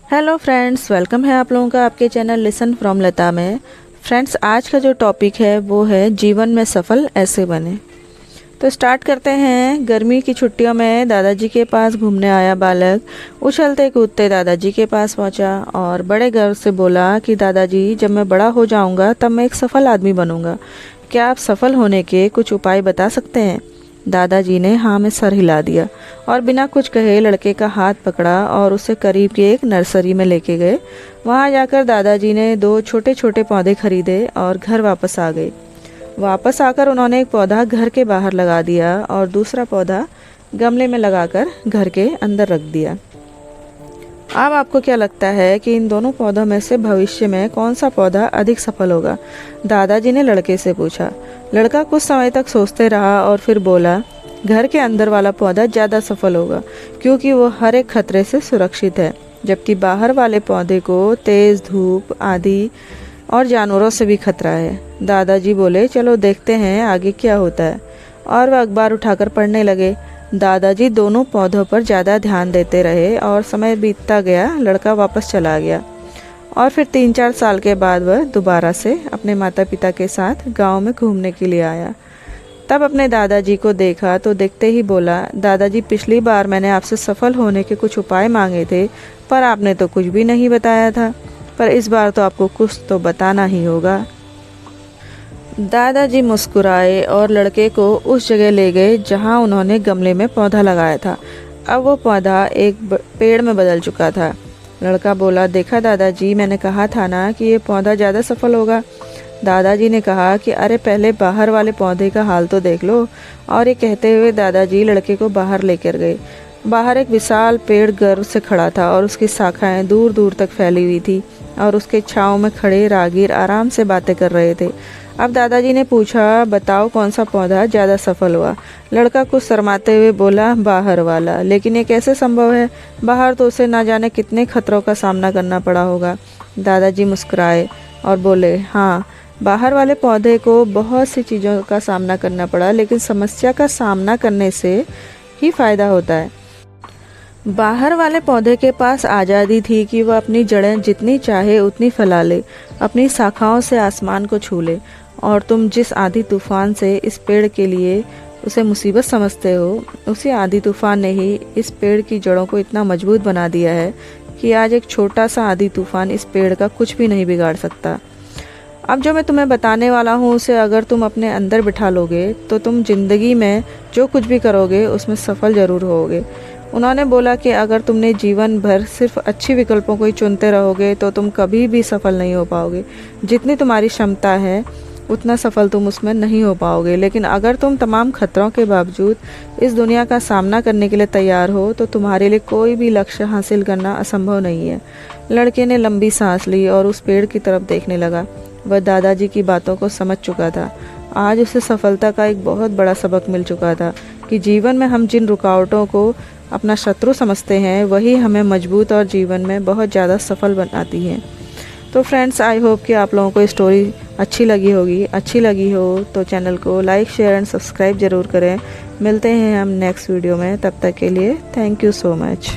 Hello friends, welcome है आप लोगों का आपके चैनल लिसन फ्रॉम लता में। फ्रेंड्स, आज का जो टॉपिक है वो है जीवन में सफल ऐसे बने। तो स्टार्ट करते हैं। गर्मी की छुट्टियों में दादाजी के पास घूमने आया बालक उछलते कूदते दादाजी के पास पहुंचा और बड़े गर्व से बोला कि दादाजी, जब मैं बड़ा हो जाऊंगा तब मैं एक सफल आदमी बनूंगा। क्या आप सफल होने के कुछ उपाय बता सकते हैं? दादाजी ने हाँ में सर हिला दिया और बिना कुछ कहे लड़के का हाथ पकड़ा और उसे करीब की एक नर्सरी में लेके गए। वहाँ जाकर दादाजी ने 2 छोटे छोटे पौधे खरीदे और घर वापस आ गए। वापस आकर उन्होंने एक पौधा घर के बाहर लगा दिया और दूसरा पौधा गमले में लगाकर घर के अंदर रख दिया। अब आपको क्या लगता है कि इन दोनों पौधों में से भविष्य में कौन सा पौधा अधिक सफल होगा? दादाजी ने लड़के से पूछा। लड़का कुछ समय तक सोचते रहा और फिर बोला, घर के अंदर वाला पौधा ज़्यादा सफल होगा क्योंकि वो हर एक खतरे से सुरक्षित है, जबकि बाहर वाले पौधे को तेज़ धूप आदि और जानवरों से भी खतरा है। दादाजी बोले, चलो देखते हैं आगे क्या होता है, और वह अखबार उठाकर पढ़ने लगे। दादाजी दोनों पौधों पर ज़्यादा ध्यान देते रहे और समय बीतता गया। लड़का वापस चला गया और फिर 3-4 साल के बाद वह दोबारा से अपने माता पिता के साथ गांव में घूमने के लिए आया। तब अपने दादाजी को देखा तो देखते ही बोला, दादाजी, पिछली बार मैंने आपसे सफल होने के कुछ उपाय मांगे थे, पर आपने तो कुछ भी नहीं बताया था। पर इस बार तो आपको कुछ तो बताना ही होगा। दादाजी मुस्कुराए और लड़के को उस जगह ले गए जहां उन्होंने गमले में पौधा लगाया था। अब वो पौधा एक पेड़ में बदल चुका था। लड़का बोला, देखा दादाजी, मैंने कहा था ना कि ये पौधा ज़्यादा सफल होगा। दादाजी ने कहा कि अरे पहले बाहर वाले पौधे का हाल तो देख लो। और ये कहते हुए दादाजी लड़के को बाहर लेकर गए। बाहर एक विशाल पेड़ गर्व से खड़ा था और उसकी शाखाएं दूर दूर तक फैली हुई थी और उसके छांव में खड़े राहगीर आराम से बातें कर रहे थे। अब दादाजी ने पूछा, बताओ कौन सा पौधा ज़्यादा सफल हुआ? लड़का कुछ शर्माते हुए बोला, बाहर वाला। लेकिन ये कैसे संभव है? बाहर तो उसे ना जाने कितने खतरों का सामना करना पड़ा होगा। दादाजी मुस्कुराए और बोले, हाँ, बाहर वाले पौधे को बहुत सी चीज़ों का सामना करना पड़ा, लेकिन समस्या का सामना करने से ही फायदा होता है। बाहर वाले पौधे के पास आज़ादी थी कि वह अपनी जड़ें जितनी चाहे उतनी फैला ले, अपनी शाखाओं से आसमान को छू ले। और तुम जिस आंधी तूफान से इस पेड़ के लिए उसे मुसीबत समझते हो, उसी आंधी तूफान ने ही इस पेड़ की जड़ों को इतना मजबूत बना दिया है कि आज एक छोटा सा आंधी तूफान इस पेड़ का कुछ भी नहीं बिगाड़ सकता। अब जो मैं तुम्हें बताने वाला हूँ उसे अगर तुम अपने अंदर बिठा लोगे तो तुम जिंदगी में जो कुछ भी करोगे उसमें सफल ज़रूर होगे। उन्होंने बोला कि अगर तुमने जीवन भर सिर्फ अच्छी विकल्पों को ही चुनते रहोगे तो तुम कभी भी सफल नहीं हो पाओगे। जितनी तुम्हारी क्षमता है उतना सफल तुम उसमें नहीं हो पाओगे। लेकिन अगर तुम तमाम खतरों के बावजूद इस दुनिया का सामना करने के लिए तैयार हो तो तुम्हारे लिए कोई भी लक्ष्य हासिल करना असंभव नहीं है। लड़के ने लंबी सांस ली और उस पेड़ की तरफ देखने लगा। वह दादाजी की बातों को समझ चुका था। आज उसे सफलता का एक बहुत बड़ा सबक मिल चुका था कि जीवन में हम जिन रुकावटों को अपना शत्रु समझते हैं वही हमें मजबूत और जीवन में बहुत ज़्यादा सफल बनाती हैं। तो फ्रेंड्स, आई होप कि आप लोगों को स्टोरी अच्छी लगी होगी। अच्छी लगी हो तो चैनल को लाइक, शेयर एंड सब्सक्राइब ज़रूर करें। मिलते हैं हम नेक्स्ट वीडियो में, तब तक के लिए थैंक यू सो मच।